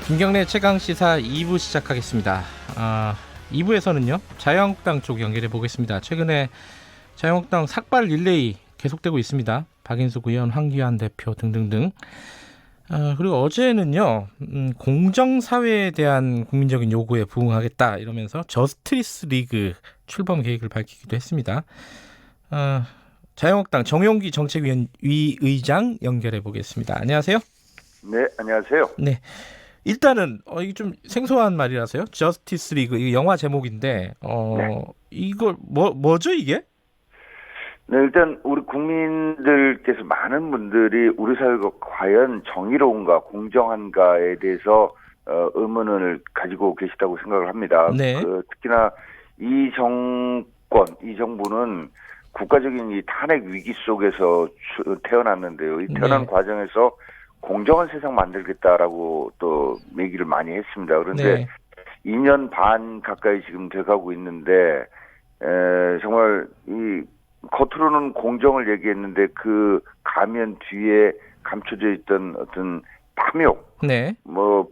김경래 최강시사 2부 시작하겠습니다. 2부에서는요. 자유한국당 쪽 연결해 보겠습니다. 최근에 자유한국당 삭발 릴레이 계속되고 있습니다. 박인숙 의원, 황교안 대표 등등등. 그리고 어제는요. 공정사회에 대한 국민적인 요구에 부응하겠다 이러면서 저스티스 리그 출범 계획을 밝히기도 했습니다. 자유한국당 정용기 정책위 의장 연결해 보겠습니다. 안녕하세요. 네, 안녕하세요. 네. 일단은 이게 좀 생소한 말이라서요. 저스티스 리그 이게 영화 제목인데 네. 이걸 뭐죠 이게? 네, 일단 우리 국민들께서 많은 분들이 우리 사회가 과연 정의로운가 공정한가에 대해서 의문을 가지고 계시다고 생각을 합니다. 네. 특히나 이 정부는 국가적인 이 탄핵 위기 속에서 태어났는데요. 이 태어난 과정에서 공정한 세상 만들겠다라고 또 얘기를 많이 했습니다. 그런데 2년 반 가까이 지금 돼가고 있는데 정말 이 겉으로는 공정을 얘기했는데 그 가면 뒤에 감춰져 있던 어떤 탐욕,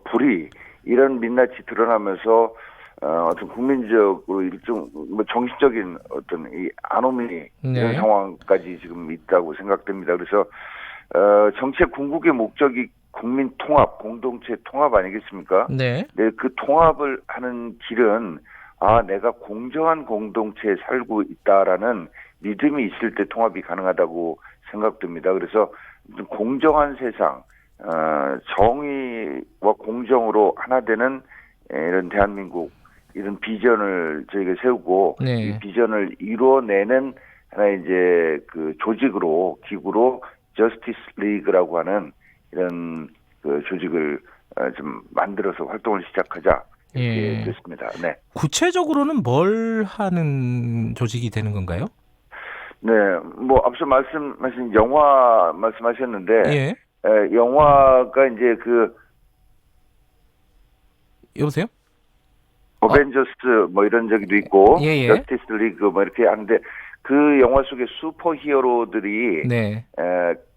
불의 이런 민낯이 드러나면서 어떤 국민적으로 일종 정신적인 어떤 이 아노미 이런 상황까지 지금 있다고 생각됩니다. 그래서 정책 궁극의 목적이 국민 통합, 공동체 통합 아니겠습니까? 네, 그 통합을 하는 길은 내가 공정한 공동체에 살고 있다라는 믿음이 있을 때 통합이 가능하다고 생각됩니다. 그래서 공정한 세상, 정의와 공정으로 하나 되는 이런 대한민국 이런 비전을 저희가 세우고 이 비전을 이루어내는 하나의 이제 그 조직으로 기구로 저스티스 리그라고 하는 이런 그 조직을 좀 만들어서 활동을 시작하자 이렇게 됐습니다. 네. 구체적으로는 뭘 하는 조직이 되는 건가요? 네, 앞서 말씀하신 영화 말씀하셨는데 영화가 이제 여보세요? 어벤져스 이런 저기도 있고 저스티스 리그 이렇게 하는데 그 영화 속의 슈퍼히어로들이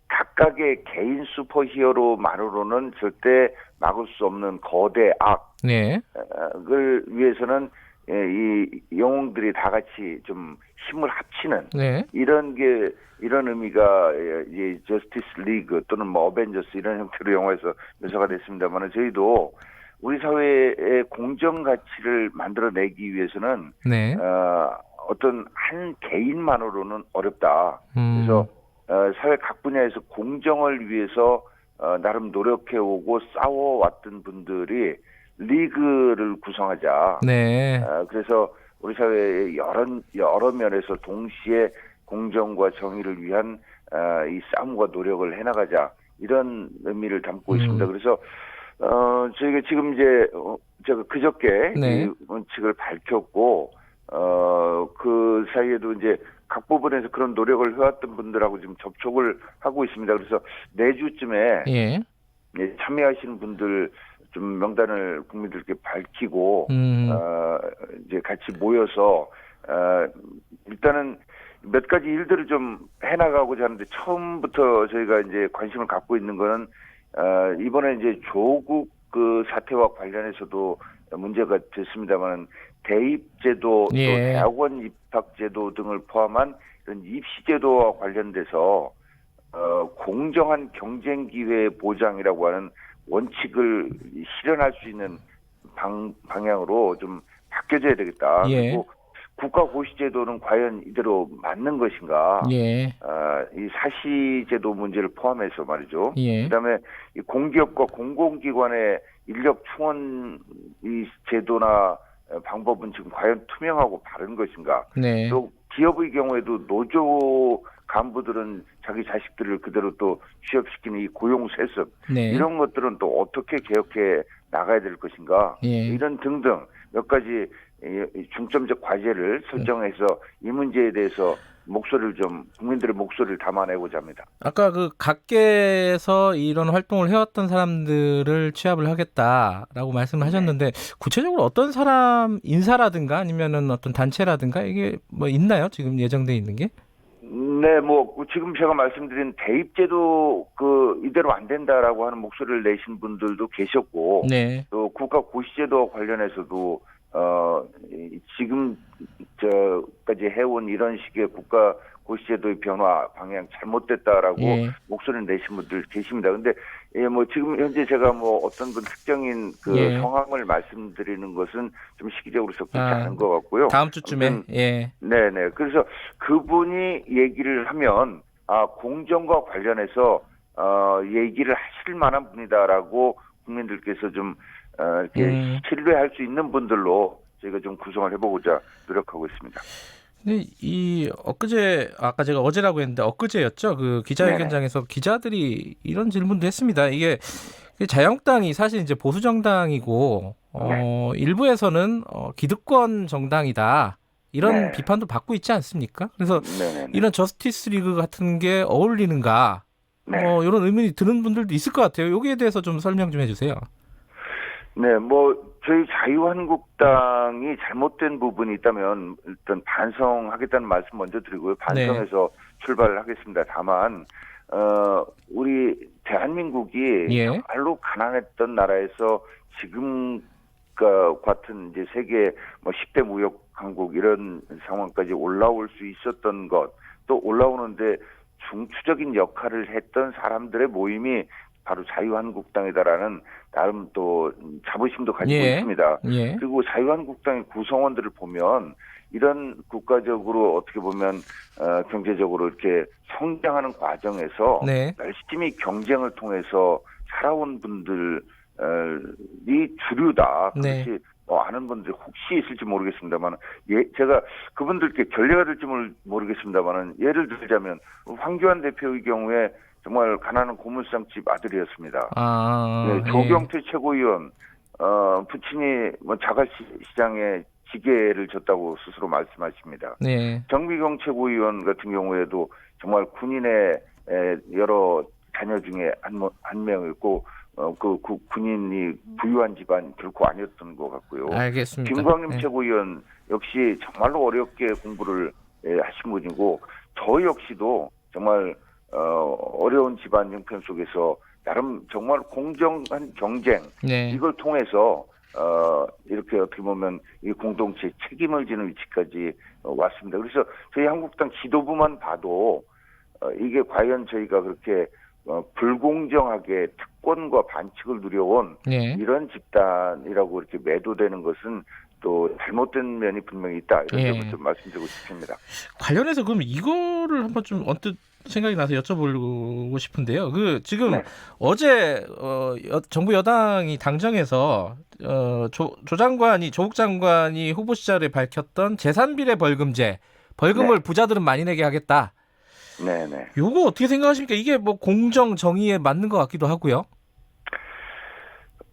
각각의 개인 슈퍼히어로만으로는 절대 막을 수 없는 거대 악을 위해서는 이 영웅들이 다 같이 좀 힘을 합치는 이런 의미가 이 저스티스 리그 또는 어벤져스 이런 형태로 영화에서 묘사가 됐습니다만 저희도 우리 사회의 공정 가치를 만들어내기 위해서는 어떤 한 개인만으로는 어렵다. 그래서 사회 각 분야에서 공정을 위해서 나름 노력해오고 싸워왔던 분들이 리그를 구성하자. 그래서 우리 사회의 여러 면에서 동시에 공정과 정의를 위한 이 싸움과 노력을 해나가자 이런 의미를 담고 있습니다. 그래서 저희가 지금 이제 제가 그저께 이 원칙을 밝혔고 그 사이에도 이제 각 부분에서 그런 노력을 해왔던 분들하고 지금 접촉을 하고 있습니다. 그래서 내주쯤에 참여하시는 분들 좀 명단을 국민들께 밝히고 이제 같이 모여서 일단은 몇 가지 일들을 좀 해나가고자 하는데 처음부터 저희가 이제 관심을 갖고 있는 거는 이번에 이제 조국 그 사태와 관련해서도 문제가 됐습니다만 대입제도 또 대학원 입학제도 등을 포함한 이런 입시제도와 관련돼서 공정한 경쟁 기회 보장이라고 하는 원칙을 실현할 수 있는 방향으로 좀 바뀌어져야 되겠다. 그리고 국가고시제도는 과연 이대로 맞는 것인가? 이 사시제도 문제를 포함해서 말이죠. 그다음에 이 공기업과 공공기관의 인력 충원 이 제도나 방법은 지금 과연 투명하고 바른 것인가? 또 기업의 경우에도 노조 간부들은 자기 자식들을 그대로 또 취업시키는 이 고용 세습 이런 것들은 또 어떻게 개혁해 나가야 될 것인가? 이런 등등 몇 가지 중점적 과제를 설정해서 이 문제에 대해서 목소리를 좀 국민들의 목소리를 담아내고자 합니다. 아까 그 각계에서 이런 활동을 해왔던 사람들을 취합을 하겠다라고 말씀을 하셨는데 구체적으로 어떤 사람 인사라든가 아니면은 어떤 단체라든가 이게 뭐 있나요? 지금 예정돼 있는 게? 네, 뭐 지금 제가 말씀드린 대입제도 이대로 안 된다라고 하는 목소리를 내신 분들도 계셨고, 네. 또 국가 고시제도 관련해서도 지금 저까지 해온 이런 식의 국가 고시제도의 변화 방향 잘못됐다라고 예. 목소리를 내신 분들 계십니다. 근데 뭐 지금 현재 제가 뭐 어떤 분 특정인 예. 성함을 말씀드리는 것은 좀 시기적으로 적절치 않은 것 같고요. 다음 주쯤에. 예. 네네. 그래서 그분이 얘기를 하면 공정과 관련해서 얘기를 하실 만한 분이다라고 국민들께서 좀 이렇게 신뢰할 수 있는 분들로 저희가 좀 구성을 해보고자 노력하고 있습니다. 근데 엊그제 아까 제가 어제라고 했는데 엊그제였죠. 그 기자회견장에서 기자들이 이런 질문도 했습니다. 이게 자유한국당이 사실 이제 보수 정당이고 일부에서는 기득권 정당이다. 이런 비판도 받고 있지 않습니까? 그래서 이런 저스티스 리그 같은 게 어울리는가? 이런 의문이 드는 분들도 있을 것 같아요. 여기에 대해서 좀 설명 좀 해주세요. 네, 저희 자유한국당이 잘못된 부분이 있다면 일단 반성하겠다는 말씀 먼저 드리고요. 반성해서 출발을 하겠습니다. 다만, 우리 대한민국이 정말로 가난했던 나라에서 지금 같은 이제 세계 10대 무역 강국 이런 상황까지 올라올 수 있었던 것, 또 올라오는데 중추적인 역할을 했던 사람들의 모임이 바로 자유한국당이다라는 나름 또 자부심도 가지고 있습니다. 그리고 자유한국당의 구성원들을 보면 이런 국가적으로 어떻게 보면 경제적으로 이렇게 성장하는 과정에서 열심히 경쟁을 통해서 살아온 분들이 주류다. 그렇지 아는 분들이 혹시 있을지 모르겠습니다만, 제가 그분들께 결례가 될지 모르겠습니다만, 예를 들자면 황교안 대표의 경우에 정말 가난한 고물상집 아들이었습니다. 조경태 최고위원, 부친이 자갈시장에 지게를 졌다고 스스로 말씀하십니다. 정미경 최고위원 같은 경우에도 정말 군인의 여러 자녀 중에 한 명이었고, 그 군인이 부유한 집안 결코 아니었던 것 같고요. 알겠습니다. 김광림 최고위원 역시 정말로 어렵게 공부를 하신 분이고, 저 역시도 정말 어려운 집안 형편 속에서 나름 정말 공정한 경쟁 이걸 통해서 이렇게 어떻게 보면 이 공동체 책임을 지는 위치까지 왔습니다. 그래서 저희 한국당 지도부만 봐도 이게 과연 저희가 그렇게 불공정하게 특권과 반칙을 누려온 이런 집단이라고 이렇게 매도되는 것은 또 잘못된 면이 분명히 있다. 이런 점을 좀 말씀드리고 싶습니다. 관련해서 그럼 이거를 한번 좀 언뜻 생각이 나서 여쭤보고 싶은데요. 지금 어제 정부 여당이 당정에서 조국 장관이 후보 시절에 밝혔던 재산비례 벌금을 부자들은 많이 내게 하겠다. 네네. 요거 어떻게 생각하십니까? 이게 공정 정의에 맞는 것 같기도 하고요.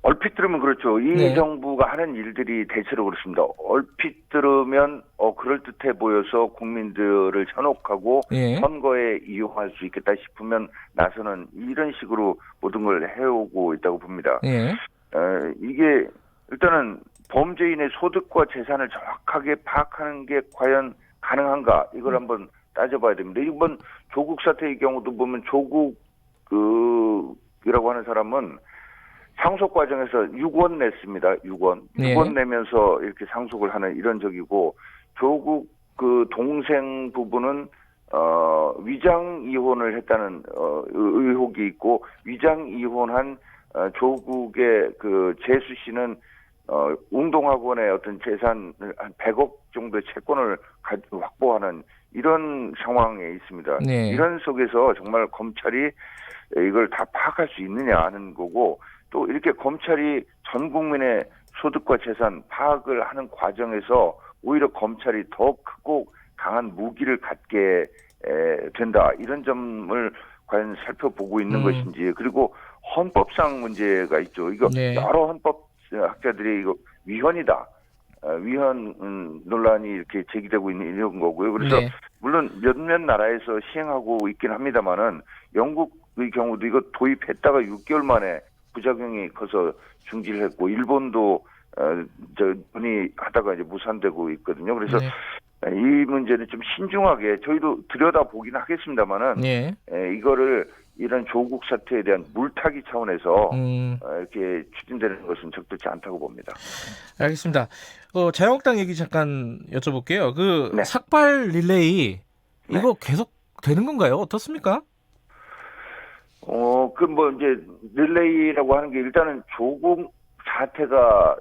얼핏 들으면 그렇죠. 이 정부가 하는 일들이 대체로 그렇습니다. 얼핏 들으면 그럴듯해 보여서 국민들을 현혹하고 선거에 이용할 수 있겠다 싶으면 나서는 이런 식으로 모든 걸 해오고 있다고 봅니다. 이게 일단은 범죄인의 소득과 재산을 정확하게 파악하는 게 과연 가능한가? 이걸 한번 따져봐야 됩니다. 이번 조국 사태의 경우도 보면 조국이라고 하는 사람은 상속 과정에서 6원 냈습니다. 6원 내면서 이렇게 상속을 하는 이런 적이고, 조국 동생 부부는 위장 이혼을 했다는 의혹이 있고, 위장 이혼한 조국의 재수 씨는 운동학원의 어떤 재산을 한 100억 정도의 채권을 확보하는 이런 상황에 있습니다. 이런 속에서 정말 검찰이 이걸 다 파악할 수 있느냐 하는 거고, 또 이렇게 검찰이 전 국민의 소득과 재산 파악을 하는 과정에서 오히려 검찰이 더 크고 강한 무기를 갖게 된다. 이런 점을 과연 살펴보고 있는 것인지, 그리고 헌법상 문제가 있죠. 이거 여러 헌법학자들이 이거 위헌이다. 위헌 논란이 이렇게 제기되고 있는 이런 거고요. 그래서 물론 몇몇 나라에서 시행하고 있긴 합니다만은 영국의 경우도 이거 도입했다가 6개월 만에 부작용이 커서 중지를 했고, 일본도 논의하다가 이제 무산되고 있거든요. 그래서 이 문제는 좀 신중하게 저희도 들여다보긴 하겠습니다만은 이거를 이런 조국 사태에 대한 물타기 차원에서 이렇게 추진되는 것은 적절치 않다고 봅니다. 알겠습니다. 자유한국당 얘기 잠깐 여쭤볼게요. 네. 삭발 릴레이 이거 계속 되는 건가요? 어떻습니까? 이제 릴레이라고 하는 게 일단은 조국 사태가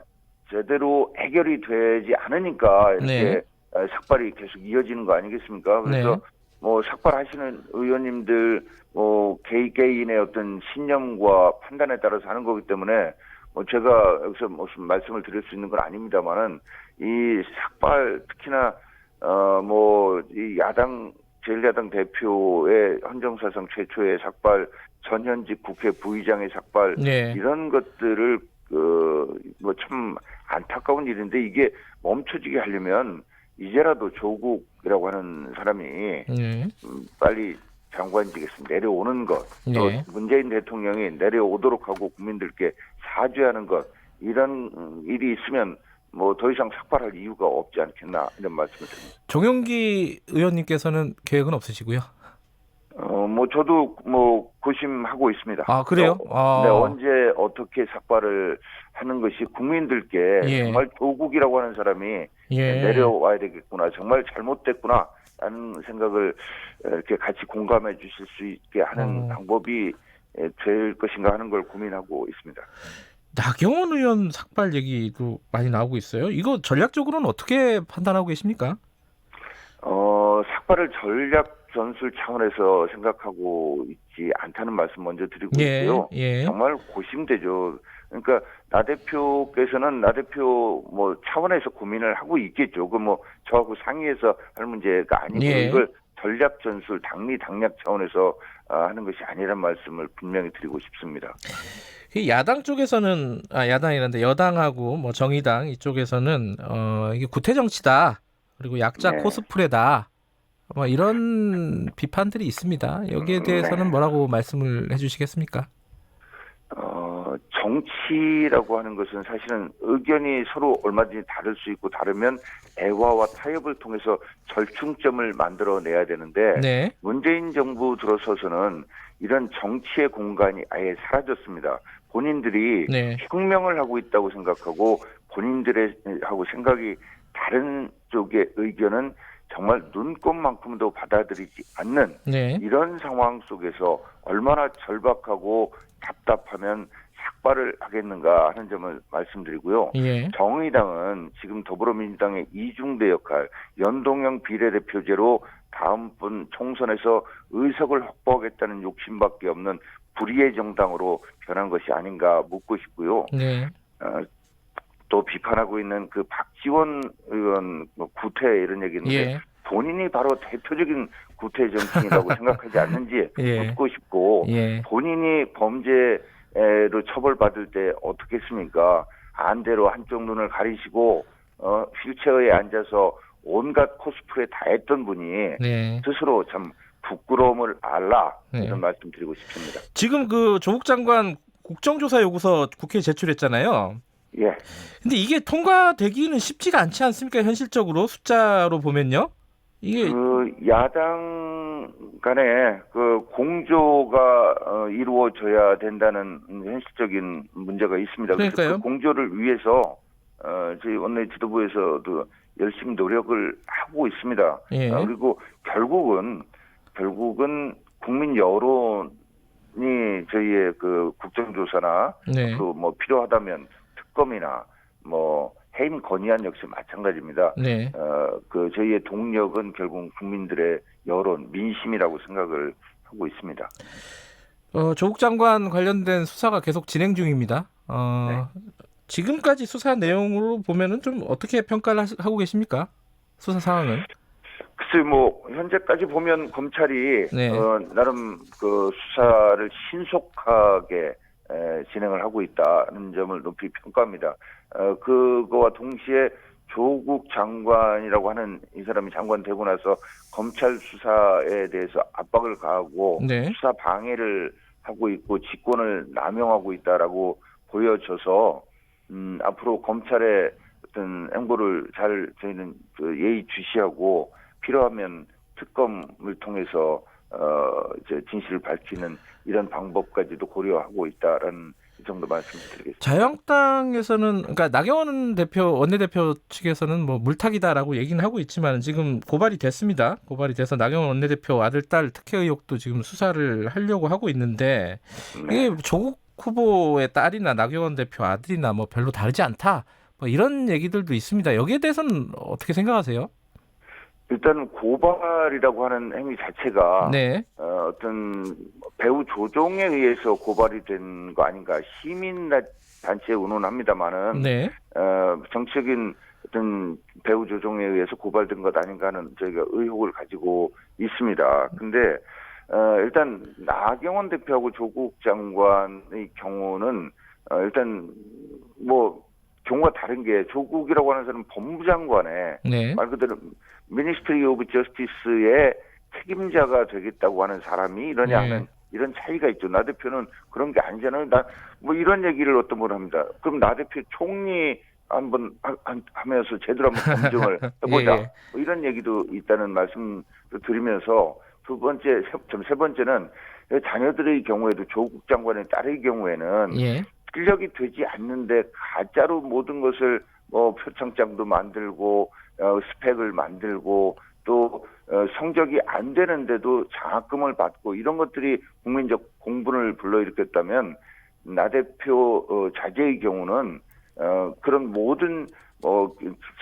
제대로 해결이 되지 않으니까 이렇게 삭발이 계속 이어지는 거 아니겠습니까? 그래서 삭발하시는 의원님들 개인의 어떤 신념과 판단에 따라서 하는 거기 때문에 제가 여기서 무슨 말씀을 드릴 수 있는 건 아닙니다만은 이 삭발 특히나 이 제1야당 대표의 헌정사상 최초의 삭발, 전현직 국회 부의장의 삭발 이런 것들을 참 안타까운 일인데 이게 멈춰지게 하려면 이제라도 조국이라고 하는 사람이 빨리 장관직에서 내려오는 것, 또 문재인 대통령이 내려오도록 하고 국민들께 사죄하는 것 이런 일이 있으면 더 이상 삭발할 이유가 없지 않겠나 이런 말씀을 드립니다. 정용기 의원님께서는 계획은 없으시고요? 저도 고심하고 있습니다. 아, 그래요? 네, 언제 어떻게 삭발을 하는 것이 국민들께 정말 조국이라고 하는 사람이 내려와야 되겠구나, 정말 잘못됐구나 라는 생각을 이렇게 같이 공감해 주실 수 있게 하는 방법이 될 것인가 하는 걸 고민하고 있습니다. 나경원 의원 삭발 얘기도 많이 나오고 있어요. 이거 전략적으로는 어떻게 판단하고 계십니까? 삭발을 전략 전술 차원에서 생각하고 있지 않다는 말씀 먼저 드리고 있고요. 정말 고심되죠. 그러니까 나 대표께서는 나 대표 차원에서 고민을 하고 있겠죠. 저하고 상의해서 할 문제가 아니고 이걸 전략 전술 당리 당략 차원에서 하는 것이 아니란 말씀을 분명히 드리고 싶습니다. 야당 쪽에서는 야당이란데 여당하고 정의당 이쪽에서는 이게 구태 정치다. 그리고 약자 코스프레다. 이런 비판들이 있습니다. 여기에 대해서는 뭐라고 말씀을 해주시겠습니까? 정치라고 하는 것은 사실은 의견이 서로 얼마든지 다를 수 있고 다르면 대화와 타협을 통해서 절충점을 만들어내야 되는데 문재인 정부 들어서서는 이런 정치의 공간이 아예 사라졌습니다. 본인들이 혁명을 하고 있다고 생각하고 본인들하고 생각이 다른 쪽의 의견은 정말 눈꼽만큼도 받아들이지 않는 이런 상황 속에서 얼마나 절박하고 답답하면 삭발을 하겠는가 하는 점을 말씀드리고요. 정의당은 지금 더불어민주당의 이중대 역할, 연동형 비례대표제로 다음번 총선에서 의석을 확보하겠다는 욕심밖에 없는 불의의 정당으로 변한 것이 아닌가 묻고 싶고요. 또 비판하고 있는 박지원 의원 구태 이런 얘기인데 본인이 바로 대표적인 구태 정치인이라고 생각하지 않는지 묻고 싶고 본인이 범죄로 처벌받을 때 어떻게 했습니까? 안대로 한쪽 눈을 가리시고 휠체어에 앉아서 온갖 코스프레 다 했던 분이 스스로 참 부끄러움을 알라 이런 말씀 드리고 싶습니다. 지금 조국 장관 국정조사 요구서 국회에 제출했잖아요. 근데 이게 통과되기는 쉽지가 않지 않습니까? 현실적으로 숫자로 보면요. 이게 야당 간에 공조가 이루어져야 된다는 현실적인 문제가 있습니다. 그러니까요. 그 공조를 위해서 저희 원내 지도부에서도 열심히 노력을 하고 있습니다. 그리고 결국은 국민 여론이 저희의 국정조사나 필요하다면 특검이나 해임 건의안 역시 마찬가지입니다. 저희의 동력은 결국 국민들의 여론, 민심이라고 생각을 하고 있습니다. 조국 장관 관련된 수사가 계속 진행 중입니다. 지금까지 수사 내용으로 보면은 좀 어떻게 평가를 하고 계십니까? 수사 상황은? 글쎄 현재까지 보면 검찰이 나름 수사를 신속하게 진행을 하고 있다는 점을 높이 평가합니다. 그거와 동시에 조국 장관이라고 하는 이 사람이 장관 되고 나서 검찰 수사에 대해서 압박을 가하고 수사 방해를 하고 있고 직권을 남용하고 있다라고 보여져서 앞으로 검찰의 어떤 행보를 잘 저희는 그 예의주시하고 필요하면 특검을 통해서 이제 진실을 밝히는 이런 방법까지도 고려하고 있다라는 이 정도 말씀드리겠습니다. 자유한국당에서는 그러니까 나경원 원내대표 측에서는 뭐 물타기다라고 얘기는 하고 있지만 지금 고발이 됐습니다. 고발이 돼서 나경원 원내대표 아들 딸 특혜 의혹도 지금 수사를 하려고 하고 있는데 네. 이게 조국 후보의 딸이나 나경원 대표 아들이나 뭐 별로 다르지 않다. 뭐 이런 얘기들도 있습니다. 여기에 대해서는 어떻게 생각하세요? 일단 고발이라고 하는 행위 자체가 네. 어떤 배우 조종에 의해서 고발이 된 거 아닌가 시민 단체에 의논합니다만은 네. 정치적인 어떤 배우 조종에 의해서 고발된 것 아닌가 하는 저희가 의혹을 가지고 있습니다. 근데 일단 나경원 대표하고 조국 장관의 경우는 일단 뭐 경우가 다른 게 조국이라고 하는 사람은 법무장관의 네. 말 그대로 미니스트리 오브 저스티스의 책임자가 되겠다고 하는 사람이 이러냐 하는 이런 차이가 있죠. 나 대표는 그런 게 아니잖아요. 나 뭐 이런 얘기를 어떤 분 합니다. 그럼 나 대표 총리 한번 하면서 제대로 한번 검증을 해보자. 예. 뭐 이런 얘기도 있다는 말씀을 드리면서 세 번째는 자녀들의 경우에도 조국 장관의 딸의 경우에는 실력이 되지 않는데 가짜로 모든 것을 뭐 표창장도 만들고 스펙을 만들고 또 성적이 안 되는데도 장학금을 받고 이런 것들이 국민적 공분을 불러일으켰다면 나 대표 자제의 경우는 그런 모든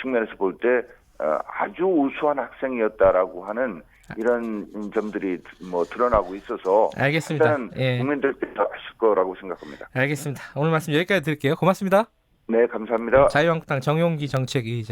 측면에서 볼 때 아주 우수한 학생이었다라고 하는 이런 점들이 뭐 드러나고 있어서 알겠습니다. 일단은 국민들께서 아실 거라고 생각합니다. 알겠습니다. 오늘 말씀 여기까지 드릴게요. 고맙습니다. 네, 감사합니다. 자유한국당 정용기 정책위의장.